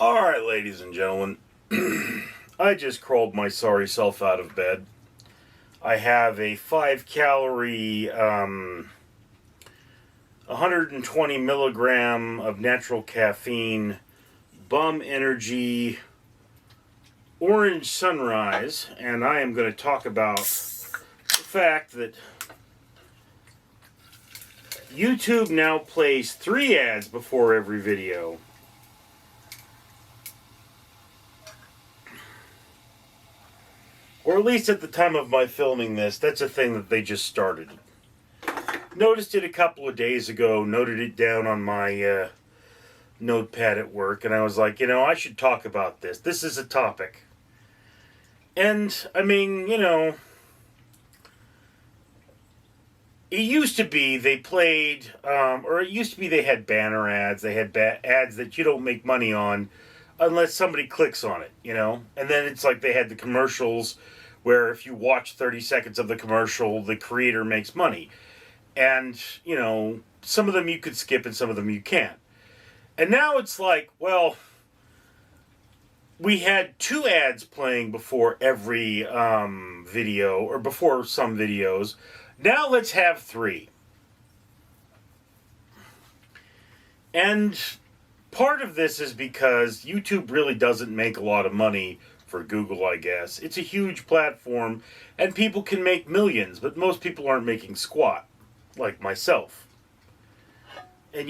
Alright, ladies and gentlemen, I just crawled my sorry self out of bed. I have a 5-calorie, 120 milligram of natural caffeine, Bum Energy, Orange Sunrise, and I am going to talk about the fact that YouTube now plays 3 ads before every video. Or at least at the time of my filming this, that's a thing that they just started. Noticed it a couple of days ago, noted it down on my notepad at work, and I was like, I should talk about this. This is a topic. And, I mean, it used to be they played, or it used to be they had banner ads, they had ads that you don't make money on unless somebody clicks on it, And then it's like they had the commercials where if you watch 30 seconds of the commercial, the creator makes money. And, some of them you could skip and some of them you can't. And now it's like, well, we had 2 ads playing before every video, or before some videos. Now let's have 3. And part of this is because YouTube really doesn't make a lot of money for Google, I guess. It's a huge platform, and people can make millions, but most people aren't making squat, like myself. And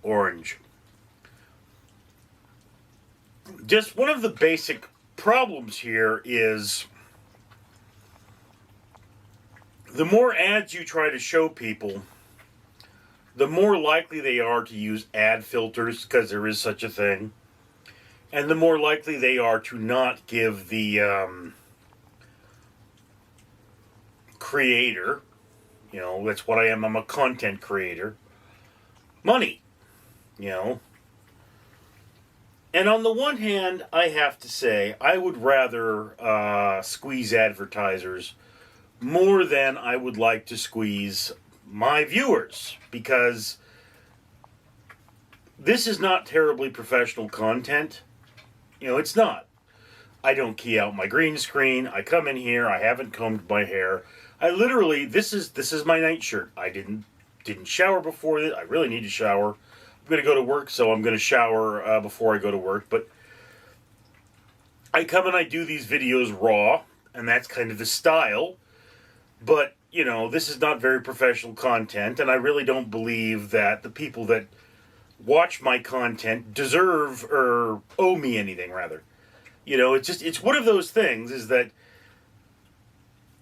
orange. Just one of the basic problems here is the more ads you try to show people, the more likely they are to use ad filters, because there is such a thing, and the more likely they are to not give the creator, that's what I am, I'm a content creator, money, And on the one hand, I have to say, I would rather squeeze advertisers more than I would like to squeeze my viewers, because this is not terribly professional content. It's not. I don't key out my green screen. I come in here. I haven't combed my hair. I literally, this is my nightshirt. I didn't shower before this. I really need to shower. I'm going to go to work, so I'm going to shower before I go to work. But I come and I do these videos raw, and that's kind of the style. But, this is not very professional content, and I really don't believe that the people that watch my content deserve or owe me anything, rather. It's one of those things is that,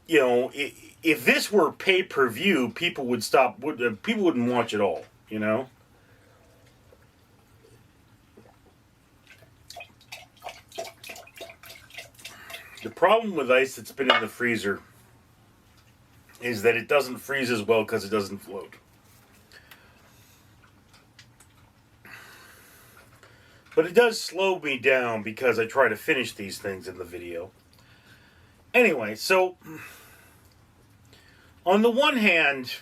if this were pay-per-view, people would stop, people wouldn't watch at all, The problem with ice that's been in the freezer is that it doesn't freeze as well because it doesn't float. But it does slow me down because I try to finish these things in the video. Anyway, so on the one hand,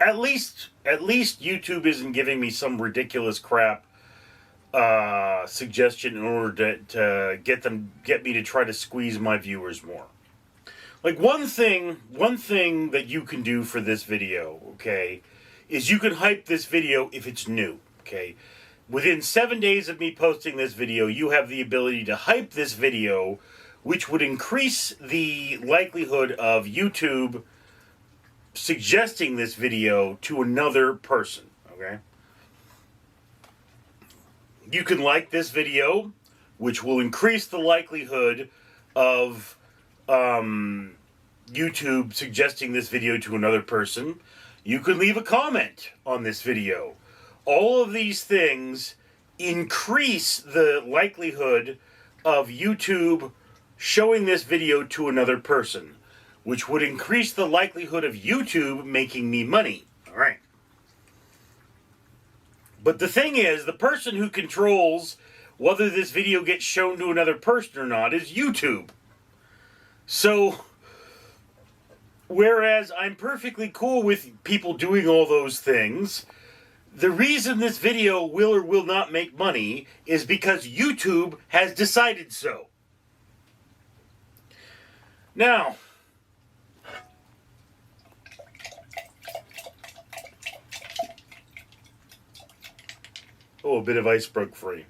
at least YouTube isn't giving me some ridiculous crap suggestion in order to get me to try to squeeze my viewers more. Like one thing that you can do for this video, okay, is you can hype this video if it's new, okay? Within 7 days of me posting this video, you have the ability to hype this video, which would increase the likelihood of YouTube suggesting this video to another person, okay? You can like this video, which will increase the likelihood of YouTube suggesting this video to another person. You can leave a comment on this video. All of these things increase the likelihood of YouTube showing this video to another person, which would increase the likelihood of YouTube making me money. All right. But the thing is, the person who controls whether this video gets shown to another person or not is YouTube. So, whereas I'm perfectly cool with people doing all those things, the reason this video will or will not make money is because YouTube has decided so. Now, oh, a bit of ice broke free.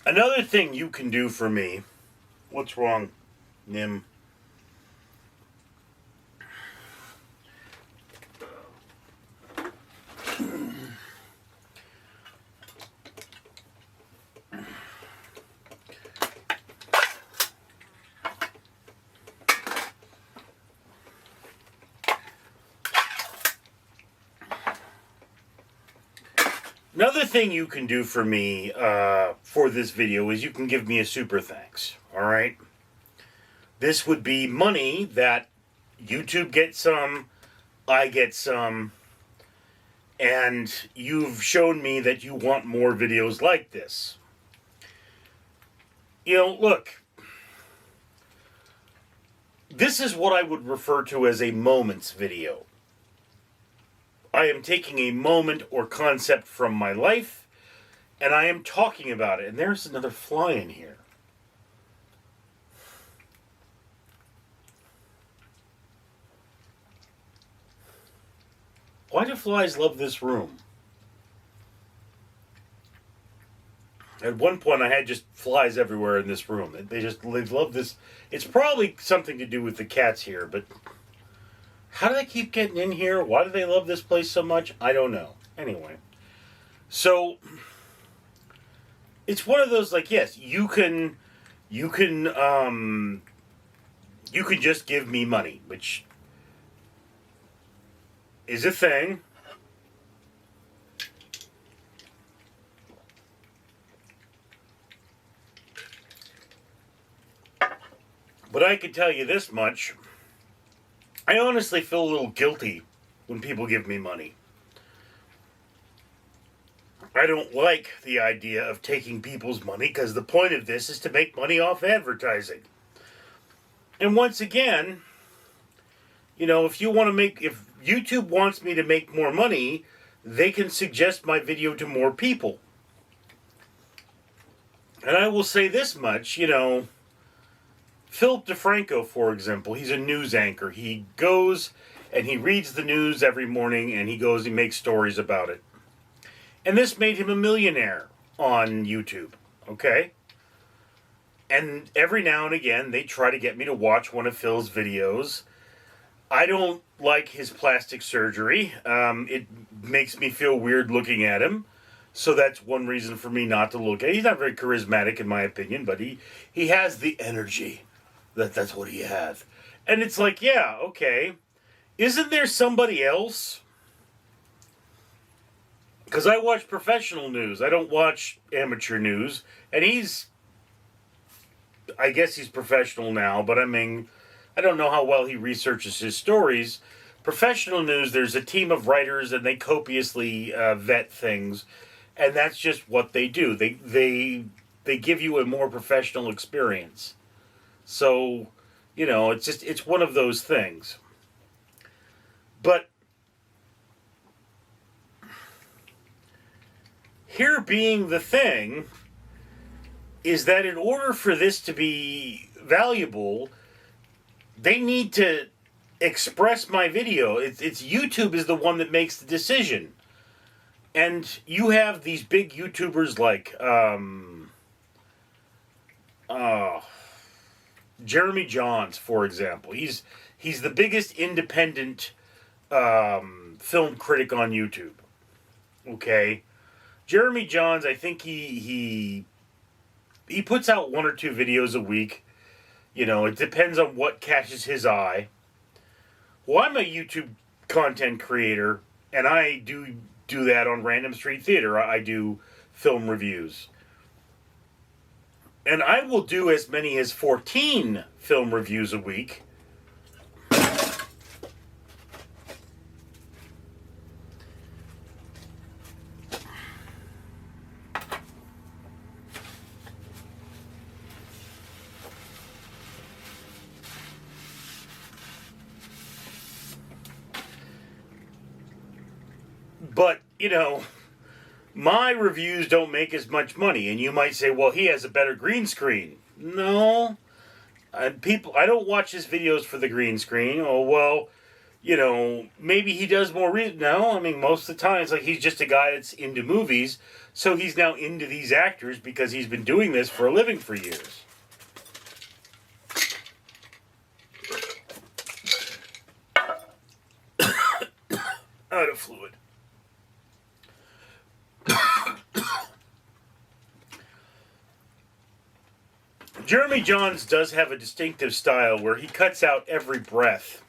Another thing you can do for me. What's wrong, Nim? Another thing you can do for me for this video is you can give me a super thanks, alright? This would be money that YouTube gets some, I get some, and you've shown me that you want more videos like this. You know, look, this is what I would refer to as a moments video. I am taking a moment or concept from my life, and I am talking about it. And there's another fly in here. Why do flies love this room? At one point, I had just flies everywhere in this room. They love this. It's probably something to do with the cats here, but how do they keep getting in here? Why do they love this place so much? I don't know. Anyway, so it's one of those, like, yes, you can just give me money, which is a thing. But I can tell you this much. I honestly feel a little guilty when people give me money. I don't like the idea of taking people's money because the point of this is to make money off advertising. And once again, you know, if YouTube wants me to make more money, they can suggest my video to more people. And I will say this much, you know, Philip DeFranco, for example, he's a news anchor. He goes and he reads the news every morning and he goes and makes stories about it. And this made him a millionaire on YouTube, okay? And every now and again, they try to get me to watch one of Phil's videos. I don't like his plastic surgery. It makes me feel weird looking at him. So that's one reason for me not to look at him. He's not very charismatic, in my opinion, but he has the energy. That's what he has. And it's like, yeah, okay. Isn't there somebody else? Because I watch professional news. I don't watch amateur news. And I guess he's professional now, but I mean, I don't know how well he researches his stories. Professional news, there's a team of writers and they copiously vet things. And that's just what they do. They give you a more professional experience. So, you know, it's one of those things. But here being the thing is that in order for this to be valuable, they need to express my video. It's YouTube is the one that makes the decision. And you have these big YouTubers like Jeremy Johns, for example. He's the biggest independent film critic on YouTube. Okay, Jeremy Johns, I think he puts out 1 or 2 videos a week. You know, it depends on what catches his eye. Well, I'm a YouTube content creator, and I do that on Random Street Theater. I do film reviews. And I will do as many as 14 film reviews a week. But, my reviews don't make as much money. And you might say, well, he has a better green screen. No. I don't watch his videos for the green screen. Oh, well, maybe he does more. No, I mean, most of the time it's like he's just a guy that's into movies. So he's now into these actors because he's been doing this for a living for years. Out of fluid. Jeremy Jahns does have a distinctive style where he cuts out every breath.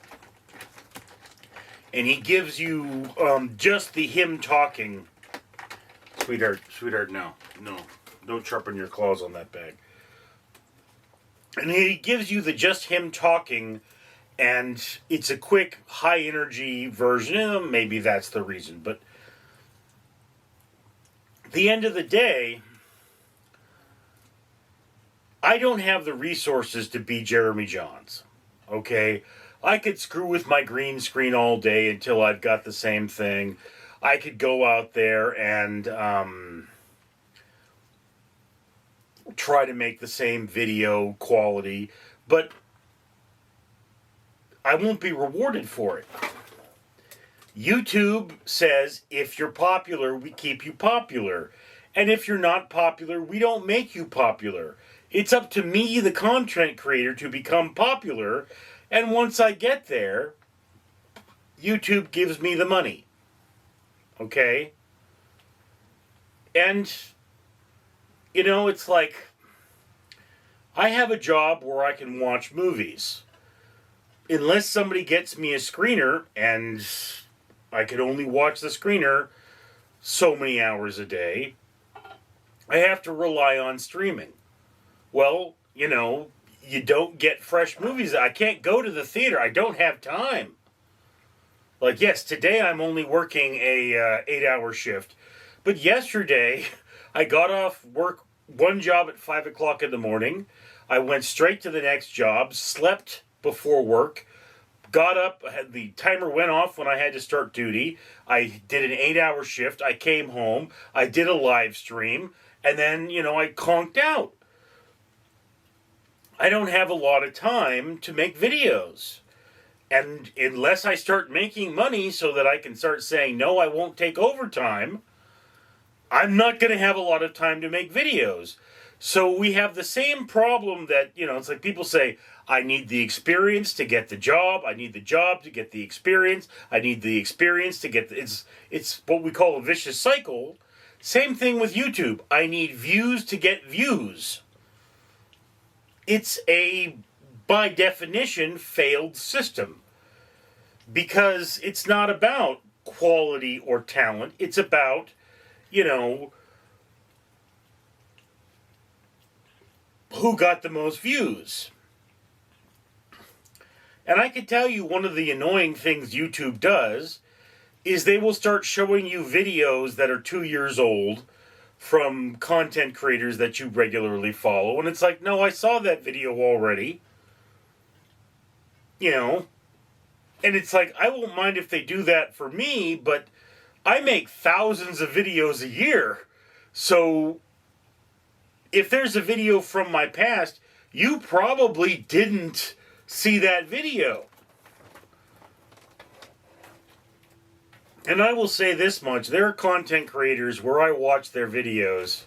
And he gives you just the him talking. Sweetheart, no. Don't sharpen your claws on that bag. And he gives you the just him talking, and it's a quick, high energy version. Maybe that's the reason. But at the end of the day, I don't have the resources to be Jeremy Jahns. Okay? I could screw with my green screen all day until I've got the same thing. I could go out there and try to make the same video quality, but I won't be rewarded for it. YouTube says if you're popular, we keep you popular. And if you're not popular, we don't make you popular. It's up to me, the content creator, to become popular. And once I get there, YouTube gives me the money. Okay? And, it's like, I have a job where I can watch movies. Unless somebody gets me a screener, and I can only watch the screener so many hours a day, I have to rely on streaming. Well, you don't get fresh movies. I can't go to the theater. I don't have time. Like, yes, today I'm only working a 8-hour shift. But yesterday, I got off work, one job at 5 o'clock in the morning. I went straight to the next job, slept before work, got up, the timer went off when I had to start duty. I did an 8-hour shift. I came home. I did a live stream. And then, I conked out. I don't have a lot of time to make videos. And unless I start making money so that I can start saying, no, I won't take overtime, I'm not going to have a lot of time to make videos. So we have the same problem that, it's like people say, I need the experience to get the job. I need the job to get the experience. I need the experience to get it's what we call a vicious cycle. Same thing with YouTube. I need views to get views. It's a, by definition, failed system. Because it's not about quality or talent. It's about, who got the most views. And I can tell you one of the annoying things YouTube does is they will start showing you videos that are 2 years old from content creators that you regularly follow. And it's like, no, I saw that video already. And it's like, I won't mind if they do that for me, but I make thousands of videos a year. So if there's a video from my past, you probably didn't see that video. And I will say this much, there are content creators where I watch their videos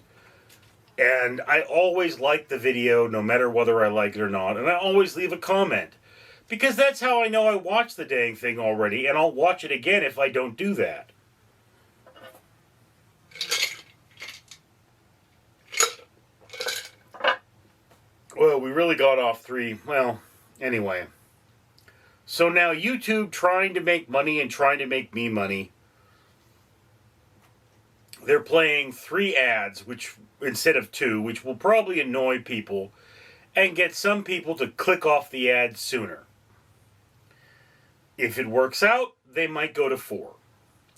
and I always like the video no matter whether I like it or not, and I always leave a comment. Because that's how I know I watched the dang thing already, and I'll watch it again if I don't do that. Well, we really got off anyway. So now YouTube trying to make money and trying to make me money. They're playing 3 ads, which instead of 2, which will probably annoy people and get some people to click off the ad sooner. If it works out, they might go to 4.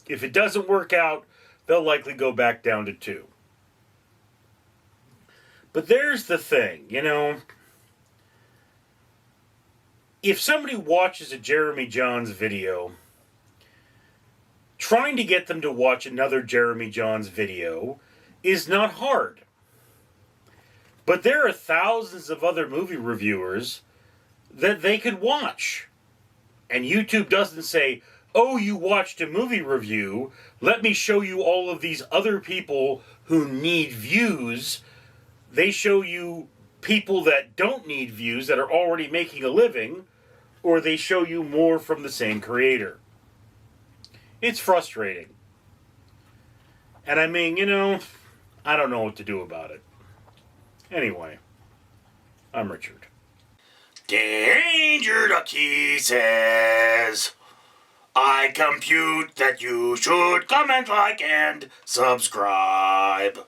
If it doesn't work out, they'll likely go back down to 2. But there's the thing, if somebody watches a Jeremy Jahns video trying to get them to watch another Jeremy Jahns video is not hard. But there are thousands of other movie reviewers that they could watch. And YouTube doesn't say, oh, you watched a movie review, let me show you all of these other people who need views. They show you people that don't need views, that are already making a living, or they show you more from the same creator. It's frustrating. And I mean, I don't know what to do about it. Anyway, I'm Richard. Danger Ducky says, I compute that you should comment, like, and subscribe.